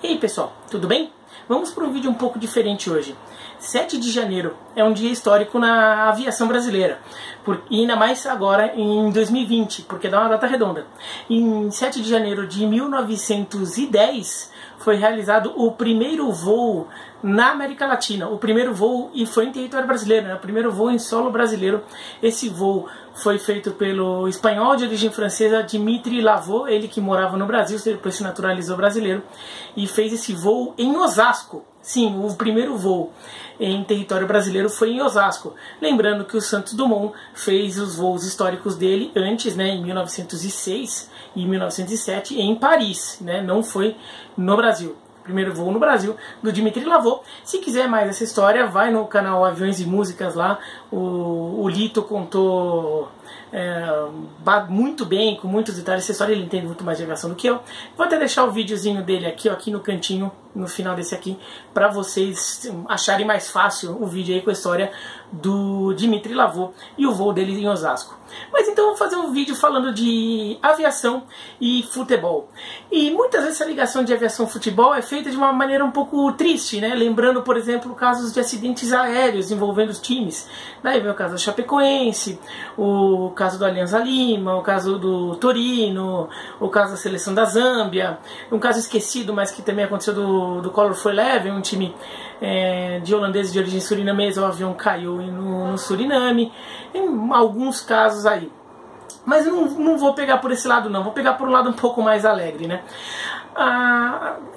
E aí pessoal, tudo bem? Vamos para um vídeo um pouco diferente hoje. 7 de janeiro é um dia histórico na aviação brasileira, e ainda mais agora em 2020, porque dá uma data redonda. Em 7 de janeiro de 1910 foi realizado o primeiro voo na América Latina. O primeiro voo, e foi em território brasileiro, né? O primeiro voo em solo brasileiro. Esse voo foi feito pelo espanhol de origem francesa Dimitri Lavaux, ele que morava no Brasil, depois se naturalizou brasileiro, e fez esse voo em Osasco. Sim, o primeiro voo em território brasileiro foi em Osasco. Lembrando que o Santos Dumont fez os voos históricos dele antes, né, em 1906 e 1907, em Paris, né, não foi no Brasil. Primeiro voo no Brasil, do Dimitri Lavaux. Se quiser mais essa história, vai no canal Aviões e Músicas lá. O Lito contou muito bem, com muitos detalhes essa história, ele entende muito mais de aviação do que eu. Vou até deixar o videozinho dele aqui, ó, aqui no cantinho, no final desse aqui, para vocês acharem mais fácil o vídeo aí com a história do Dimitri Lavaux e o voo dele em Osasco. Mas então vou fazer um vídeo falando de aviação e futebol. E muitas vezes essa ligação de aviação e futebol é feita de uma maneira um pouco triste, né? Lembrando, por exemplo, casos de acidentes aéreos envolvendo os times. Daí vem o caso da Chapecoense, o caso do Alianza Lima, o caso do Torino, o caso da seleção da Zâmbia, um caso esquecido, mas que também aconteceu do Colorful Eleven, um time de holandeses de origem surinamesa. O avião caiu no Suriname, em alguns casos aí. Mas não vou pegar por esse lado não, vou pegar por um lado um pouco mais alegre, né?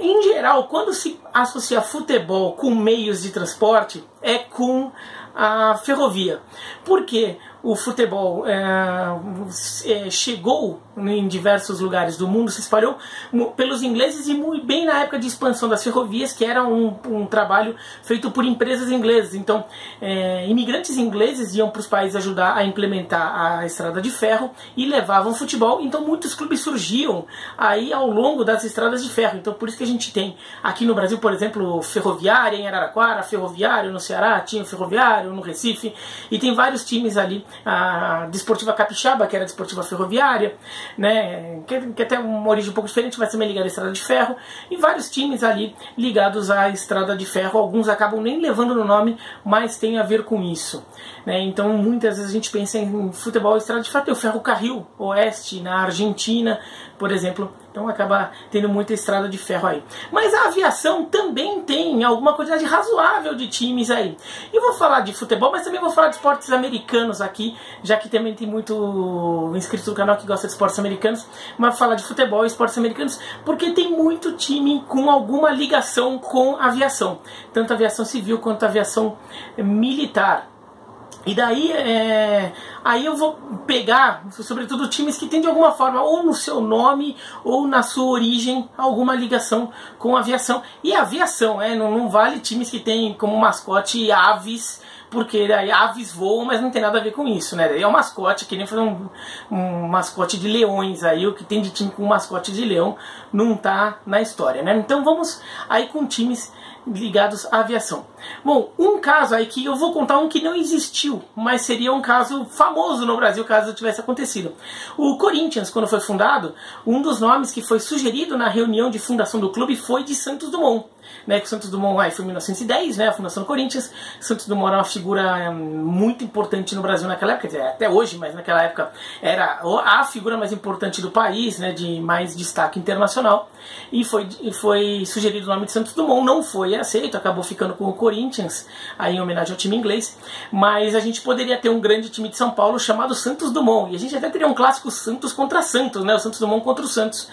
Em geral, quando se associa futebol com meios de transporte, é com a ferrovia. Por quê? O futebol chegou em diversos lugares do mundo, se espalhou pelos ingleses e muito bem na época de expansão das ferrovias, que era um trabalho feito por empresas inglesas. Então, imigrantes ingleses iam para os países ajudar a implementar a estrada de ferro e levavam futebol. Então, muitos clubes surgiam aí ao longo das estradas de ferro. Então, por isso que a gente tem aqui no Brasil, por exemplo, Ferroviária em Araraquara, Ferroviário no Ceará, tinha o Ferroviário no Recife, e tem vários times ali. A Desportiva Capixaba, que era a Desportiva Ferroviária, né, que até uma origem um pouco diferente, vai ser ligada à estrada de ferro, e vários times ali ligados à estrada de ferro. Alguns acabam nem levando no nome, mas tem a ver com isso, né? Então muitas vezes a gente pensa em futebol e estrada de ferro. Tem o Ferrocarril Oeste na Argentina, por exemplo. Então acaba tendo muita estrada de ferro aí. Mas a aviação também tem alguma quantidade razoável de times aí. E vou falar de futebol, mas também vou falar de esportes americanos aqui, já que também tem muito inscrito no canal que gosta de esportes americanos. Mas vou falar de futebol e esportes americanos porque tem muito time com alguma ligação com a aviação. Tanto a aviação civil quanto a aviação militar. E daí, aí eu vou pegar, sobretudo, times que têm de alguma forma, ou no seu nome, ou na sua origem, alguma ligação com a aviação. E a aviação, não vale times que têm como mascote aves, porque daí aves voam, mas não tem nada a ver com isso, né? Daí é um mascote, que nem fazer um mascote de leões aí, o que tem de time com mascote de leão não tá na história, né? Então vamos aí com times ligados à aviação. Bom, um caso aí que eu vou contar, um que não existiu, mas seria um caso famoso no Brasil caso tivesse acontecido. O Corinthians, quando foi fundado, um dos nomes que foi sugerido na reunião de fundação do clube foi de Santos Dumont, né? Que o Santos Dumont foi em 1910, né? A fundação do Corinthians. Santos Dumont era uma figura muito importante no Brasil naquela época, quer dizer, até hoje, mas naquela época era a figura mais importante do país, né? De mais destaque internacional. E foi sugerido o nome de Santos Dumont, não foi aceito, acabou ficando com o Corinthians, aí em homenagem ao time inglês. Mas a gente poderia ter um grande time de São Paulo chamado Santos Dumont, e a gente até teria um clássico Santos contra Santos, né? O Santos Dumont contra o Santos,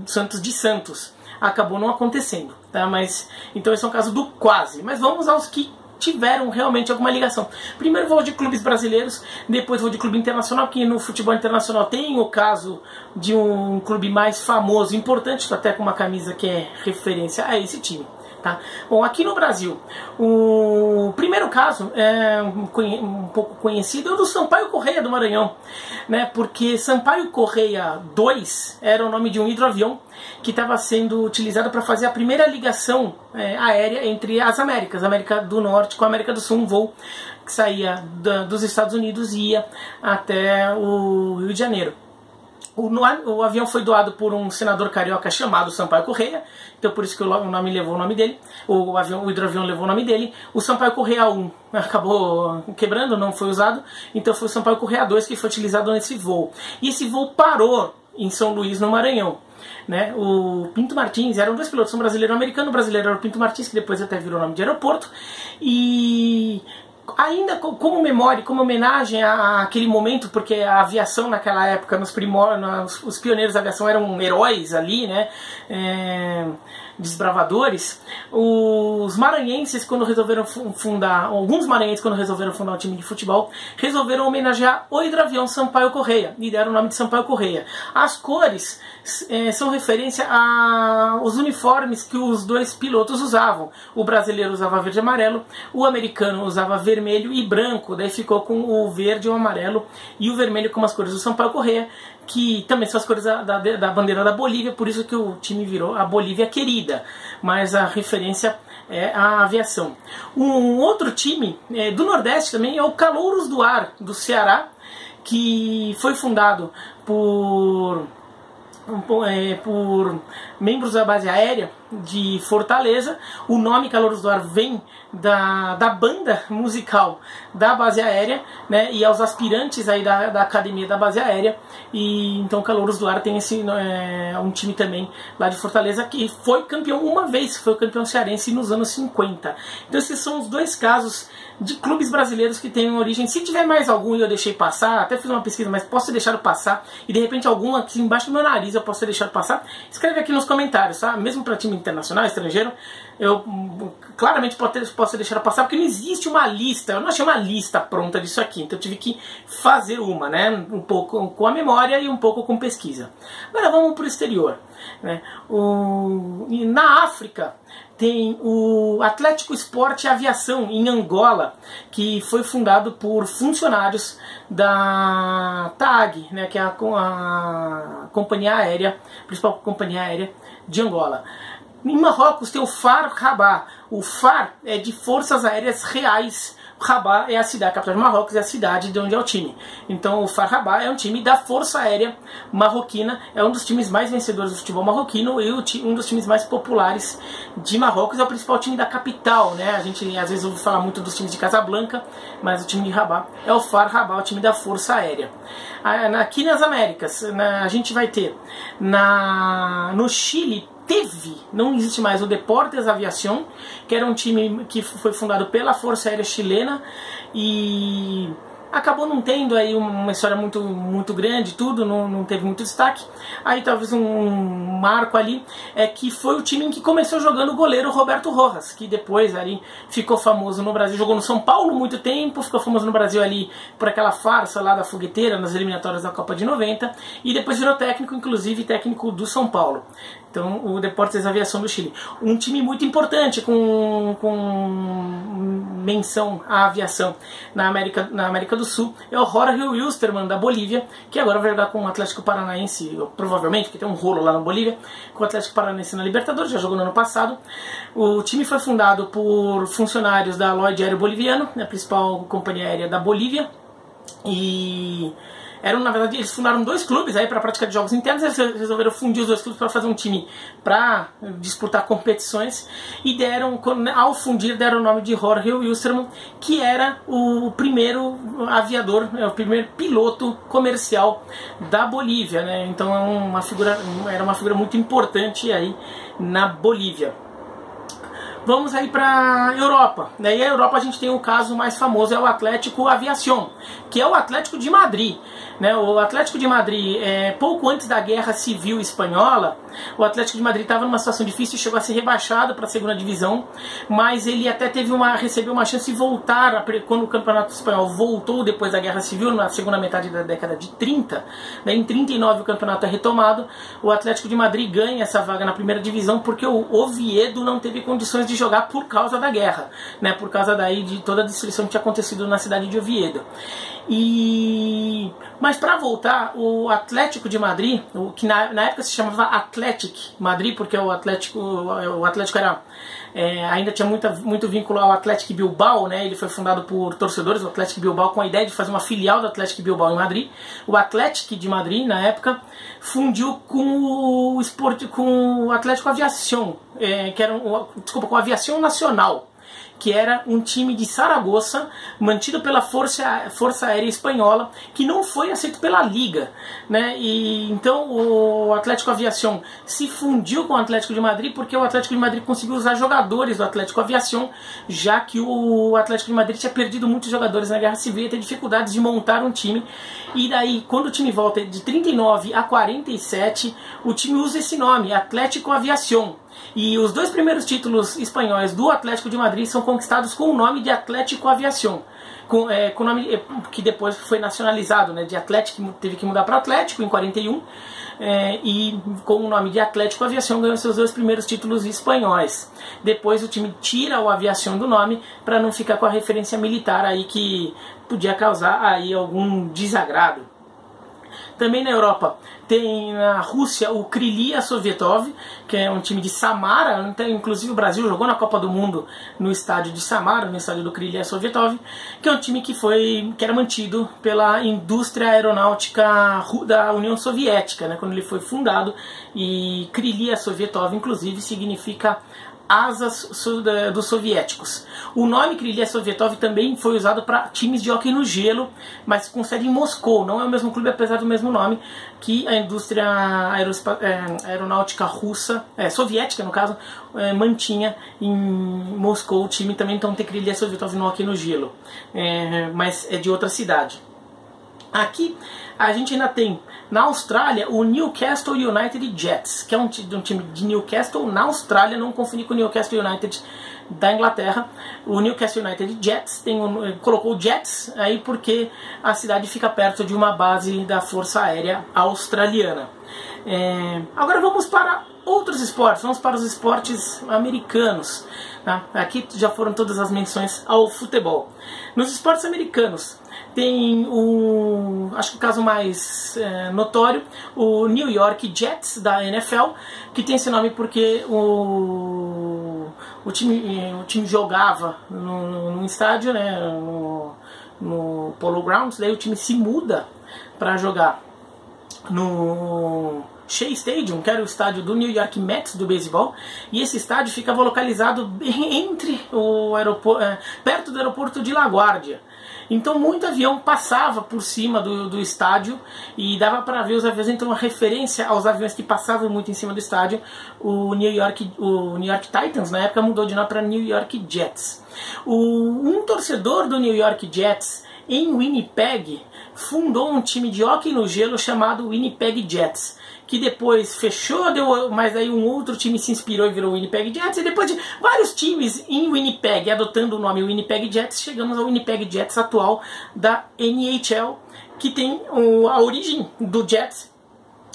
Santos de Santos. Acabou não acontecendo, tá? Mas então esse é um caso do quase. Mas vamos aos que tiveram realmente alguma ligação. Primeiro vou de clubes brasileiros, depois vou de clube internacional, porque no futebol internacional tem o caso de um clube mais famoso, importante, estou até com uma camisa que é referência a esse time. Tá? Bom, aqui no Brasil, o primeiro caso um pouco conhecido é o do Sampaio Corrêa do Maranhão, né? Porque Sampaio Corrêa 2 era o nome de um hidroavião que estava sendo utilizado para fazer a primeira ligação aérea entre as Américas, a América do Norte com a América do Sul, um voo que saía dos Estados Unidos e ia até o Rio de Janeiro. O avião foi doado por um senador carioca chamado Sampaio Corrêa, então por isso que o nome levou o nome dele, o hidroavião levou o nome dele. O Sampaio Corrêa 1 acabou quebrando, não foi usado, então foi o Sampaio Corrêa 2 que foi utilizado nesse voo. E esse voo parou em São Luís, no Maranhão. Né? O Pinto Martins, eram dois pilotos, um brasileiro e um americano. O brasileiro era o Pinto Martins, que depois até virou nome de aeroporto, e ainda como memória, como homenagem àquele momento, porque a aviação naquela época, os pioneiros da aviação eram heróis ali, né? Desbravadores. Os maranhenses, quando resolveram fundar, alguns maranhenses, quando resolveram fundar um time de futebol, resolveram homenagear o hidroavião Sampaio Corrêa e deram o nome de Sampaio Corrêa. As cores são referência aos uniformes que os dois pilotos usavam. O brasileiro usava verde e amarelo, o americano usava vermelho e branco, daí ficou com o verde, o amarelo e o vermelho como as cores do Sampaio Corrêa, que também são as cores da bandeira da Bolívia, por isso que o time virou a Bolívia Querida, mas a referência é a aviação. Um outro time do Nordeste também é o Calouros do Ar, do Ceará, que foi fundado por membros da base aérea de Fortaleza. O nome Calouros do Ar vem da banda musical da base aérea, né, e aos aspirantes aí da academia da base aérea. E então Calouros do Ar tem um time também lá de Fortaleza que foi campeão uma vez, foi o campeão cearense nos anos 50. Então esses são os dois casos de clubes brasileiros que têm origem. Se tiver mais algum e eu deixei passar, até fiz uma pesquisa, mas posso ter deixado passar, e de repente algum aqui embaixo do meu nariz eu posso ter deixado passar, escreve aqui nos comentários, tá? Mesmo para time internacional, estrangeiro, eu claramente posso ter deixado passar, porque não existe uma lista, eu não achei uma lista pronta disso aqui, então eu tive que fazer uma, né? Um pouco com a memória e um pouco com pesquisa. Agora vamos para o exterior, né? Na África tem o Atlético Esporte e Aviação, em Angola, que foi fundado por funcionários da TAG, né, que é a companhia aérea, principal companhia aérea de Angola. Em Marrocos tem o FAR Rabat. O FAR é de Forças Aéreas Reais. Rabat é a cidade, a capital de Marrocos, é a cidade de onde é o time. Então o FAR Rabat é um time da Força Aérea Marroquina, é um dos times mais vencedores do futebol marroquino e um dos times mais populares de Marrocos. É o principal time da capital, né? A gente às vezes ouve falar muito dos times de Casablanca, mas o time de Rabat é o FAR Rabat, o time da Força Aérea. Aqui nas Américas, a gente vai ter no Chile, não existe mais, o Deportes Aviación, que era um time que foi fundado pela Força Aérea Chilena e acabou não tendo aí uma história muito grande, não teve muito destaque. Aí talvez um marco ali é que foi o time em que começou jogando o goleiro Roberto Rojas, que depois ali ficou famoso no Brasil, jogou no São Paulo muito tempo, ficou famoso no Brasil ali por aquela farsa lá da fogueteira nas eliminatórias da Copa de 90 e depois virou técnico, inclusive técnico do São Paulo. Então, o Deportes Aviação do Chile. Um time muito importante com menção à aviação na América do Sul é o Jorge Wilstermann, da Bolívia, que agora vai jogar com o Atlético Paranaense, provavelmente, porque tem um rolo lá na Bolívia, com o Atlético Paranaense na Libertadores, já jogou no ano passado. O time foi fundado por funcionários da Lloyd Aéreo Boliviano, a principal companhia aérea da Bolívia, e na verdade, eles fundaram dois clubes aí para a prática de jogos internos. Eles resolveram fundir os dois clubes para fazer um time para disputar competições e ao fundir, deram o nome de Jorge Wilstermann, que era o primeiro aviador, o primeiro piloto comercial da Bolívia, né? Então era uma figura muito importante aí na Bolívia. Vamos aí para a Europa. E a Europa a gente tem um caso mais famoso, é o Atlético Aviación, que é o Atlético de Madrid. O Atlético de Madrid, pouco antes da Guerra Civil Espanhola, o Atlético de Madrid estava numa situação difícil e chegou a ser rebaixado para a segunda divisão, mas ele até recebeu uma chance de voltar quando o Campeonato Espanhol voltou depois da Guerra Civil, na segunda metade da década de 30. Em 39 o campeonato é retomado, o Atlético de Madrid ganha essa vaga na primeira divisão porque o Oviedo não teve condições de de jogar por causa da guerra, né, por causa daí de toda a destruição que tinha acontecido na cidade de Oviedo. Mas para voltar, o Atlético de Madrid, que na época se chamava Athletic Madrid, porque o Atlético era, ainda tinha muito vínculo ao Athletic Bilbao, né? Ele foi fundado por torcedores do Athletic Bilbao com a ideia de fazer uma filial do Athletic Bilbao em Madrid. O Athletic de Madrid, na época, fundiu com o Atlético Aviación, com a Aviación Nacional, que era um time de Saragoça, mantido pela Força Aérea Espanhola, que não foi aceito pela Liga, né? E então o Atlético Aviación se fundiu com o Atlético de Madrid, porque o Atlético de Madrid conseguiu usar jogadores do Atlético Aviación, já que o Atlético de Madrid tinha perdido muitos jogadores na Guerra Civil e teve dificuldades de montar um time. E daí, quando o time volta de 39 a 47, o time usa esse nome, Atlético Aviación. E os 2 primeiros títulos espanhóis do Atlético de Madrid são conquistados com o nome de Atlético Aviación, com o nome que depois foi nacionalizado, né, de Atlético, teve que mudar para Atlético em 41, e com o nome de Atlético Aviación ganhou seus 2 primeiros títulos espanhóis. Depois o time tira o Aviación do nome para não ficar com a referência militar aí que podia causar aí algum desagrado. Também na Europa tem na Rússia o Krylia Sovetov, que é um time de Samara, então, inclusive o Brasil jogou na Copa do Mundo no estádio de Samara, no estádio do Krylia Sovetov, que é um time que era mantido pela indústria aeronáutica da União Soviética, né, quando ele foi fundado, e Krylia Sovetov inclusive significa asas dos soviéticos. O nome Krylia Sovetov também foi usado para times de hóquei no gelo, mas com sede em Moscou. Não é o mesmo clube, apesar do mesmo nome, que a indústria aeronáutica russa, soviética no caso, mantinha em Moscou. O time também então tem Krylia Sovetov no hóquei no gelo, mas é de outra cidade. Aqui a gente ainda tem na Austrália o Newcastle United Jets, que é um time de Newcastle na Austrália, não confundir com o Newcastle United da Inglaterra. O Newcastle United Jets colocou Jets aí porque a cidade fica perto de uma base da Força Aérea Australiana. Agora vamos para outros esportes, vamos para os esportes americanos. Tá? Aqui já foram todas as menções ao futebol. Nos esportes americanos tem acho que o caso mais notório, o New York Jets da NFL, que tem esse nome porque o time jogava no estádio, né, no Polo Grounds, daí o time se muda para jogar no Shea Stadium, que era o estádio do New York Mets do beisebol, e esse estádio ficava localizado entre o aeroporto, perto do aeroporto de LaGuardia. Então muito avião passava por cima do estádio e dava para ver os aviões. Então, uma referência aos aviões que passavam muito em cima do estádio, o New York Titans na época mudou de nome para New York Jets. Um torcedor do New York Jets em Winnipeg fundou um time de hóquei no gelo chamado Winnipeg Jets, que depois fechou, mas aí um outro time se inspirou e virou o Winnipeg Jets, e depois de vários times em Winnipeg adotando o nome Winnipeg Jets, chegamos ao Winnipeg Jets atual da NHL, que tem a origem do Jets,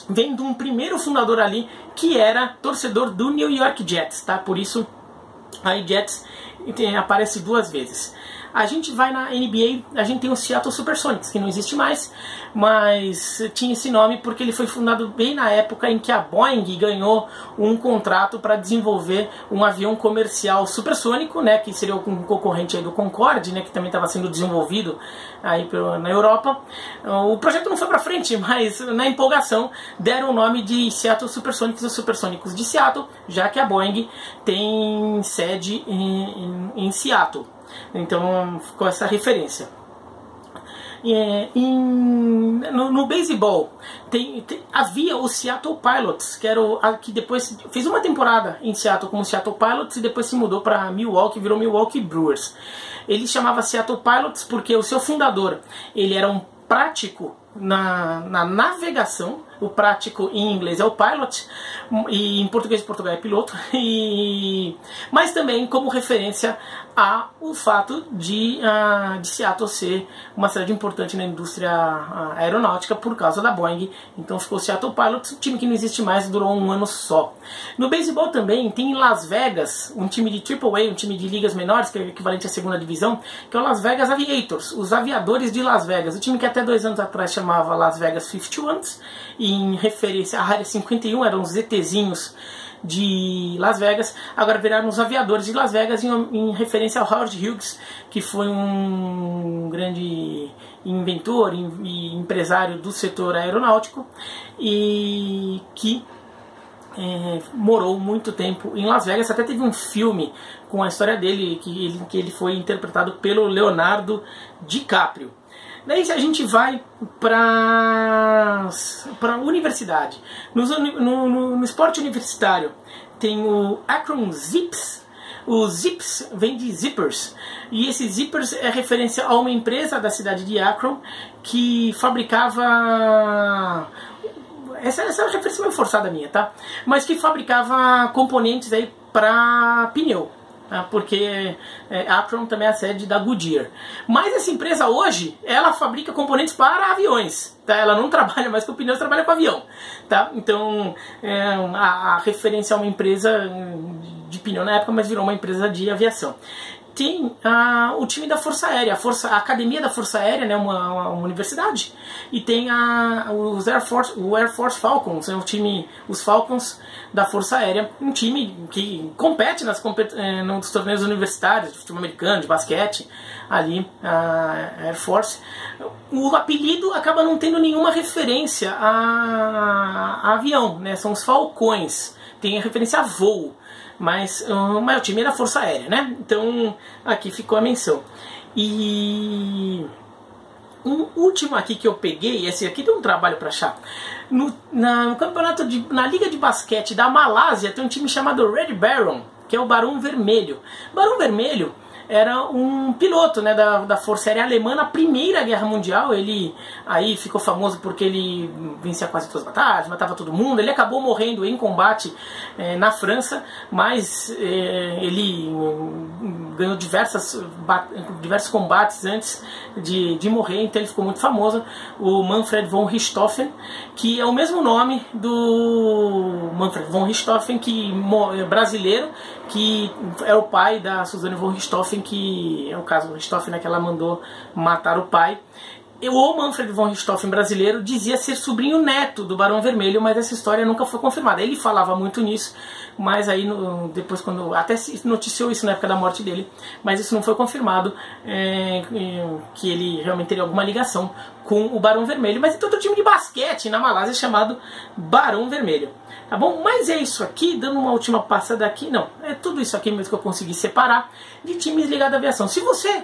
vem de um primeiro fundador ali, que era torcedor do New York Jets, tá? Por isso aí Jets aparece 2 vezes. A gente vai na NBA, a gente tem o Seattle Supersonics, que não existe mais, mas tinha esse nome porque ele foi fundado bem na época em que a Boeing ganhou um contrato para desenvolver um avião comercial supersônico, né, que seria um concorrente aí do Concorde, né, que também estava sendo desenvolvido aí na Europa. O projeto não foi para frente, mas na empolgação deram o nome de Seattle Supersonics, os Supersônicos de Seattle, já que a Boeing tem sede em Seattle. Então ficou essa referência. No beisebol havia o Seattle Pilots, que depois fez uma temporada em Seattle como Seattle Pilots e depois se mudou para Milwaukee, virou Milwaukee Brewers. Ele chamava Seattle Pilots porque o seu fundador ele era um prático na navegação, O prático em inglês é o pilot, e em português de Portugal é piloto, mas também como referência ao fato de Seattle ser uma cidade importante na indústria aeronáutica por causa da Boeing. Então ficou Seattle Pilots, um time que não existe mais, durou um ano só. No beisebol também tem em Las Vegas um time de AAA, um time de ligas menores, que é equivalente à segunda divisão, que é o Las Vegas Aviators, os aviadores de Las Vegas. O time que até 2 anos atrás chamava Las Vegas 51ers, em referência à área 51, eram os ZTzinhos de Las Vegas, agora viraram os aviadores de Las Vegas em referência ao Howard Hughes, que foi um grande inventor e empresário do setor aeronáutico e que morou muito tempo em Las Vegas. Até teve um filme com a história dele que ele foi interpretado pelo Leonardo DiCaprio. Daí a gente vai para a universidade. No esporte universitário tem o Akron Zips. O Zips vem de zippers, e esse zippers é referência a uma empresa da cidade de Akron que fabricava... Essa é uma referência meio forçada minha, tá? Mas que fabricava componentes aí para pneu. Porque Akron também é a sede da Goodyear. Mas essa empresa hoje, ela fabrica componentes para aviões, tá? Ela não trabalha mais com pneus, trabalha com avião, tá? Então a referência a uma empresa de pneu na época, mas virou uma empresa de aviação. Tem o time da Força Aérea, a Academia da Força Aérea, né, uma universidade, e tem o Air Force Falcons, os Falcons da Força Aérea, um time que compete nos torneios universitários de futebol americano, de basquete, ali, a Air Force. O apelido acaba não tendo nenhuma referência a avião, né, são os Falcões, tem a referência a voo. Mas o time é da Força Aérea, né? Então aqui ficou a menção. E um último aqui que eu peguei, esse aqui deu um trabalho para achar. No campeonato na Liga de Basquete da Malásia tem um time chamado Red Baron, que é o Barão Vermelho. Barão Vermelho era um piloto, né, da Força Aérea Alemã na Primeira Guerra Mundial. Ele aí ficou famoso porque ele vencia quase todas as batalhas, matava todo mundo. Ele acabou morrendo em combate na França, mas ele ganhou diversos combates antes de morrer, então ele ficou muito famoso. O Manfred von Richthofen, que é o mesmo nome do Manfred von Richthofen, que é brasileiro, que é o pai da Suzanne von Richthofen, que é o caso do Richthofen, né, que ela mandou matar o pai. O Manfred von Richthofen brasileiro dizia ser sobrinho neto do Barão Vermelho, mas essa história nunca foi confirmada. Ele falava muito nisso, mas aí depois, quando até se noticiou isso na época da morte dele, mas isso não foi confirmado, que ele realmente teria alguma ligação com o Barão Vermelho. Mas tem todo time de basquete na Malásia chamado Barão Vermelho. Tá bom? Mas é isso aqui, dando uma última passada aqui, não, é tudo isso aqui mesmo que eu consegui separar de times ligados à aviação. Se você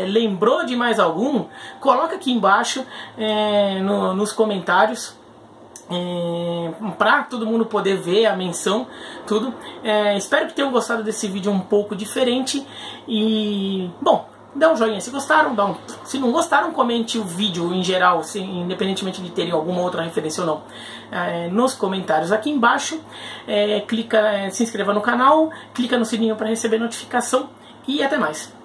lembrou de mais algum, coloca aqui embaixo nos comentários, para todo mundo poder ver a menção, tudo. Espero que tenham gostado desse vídeo um pouco diferente e, bom, dá um joinha se gostaram, se não gostaram, comente o vídeo em geral, independentemente de terem alguma outra referência ou não, nos comentários aqui embaixo. Se inscreva no canal, clica no sininho para receber notificação e até mais.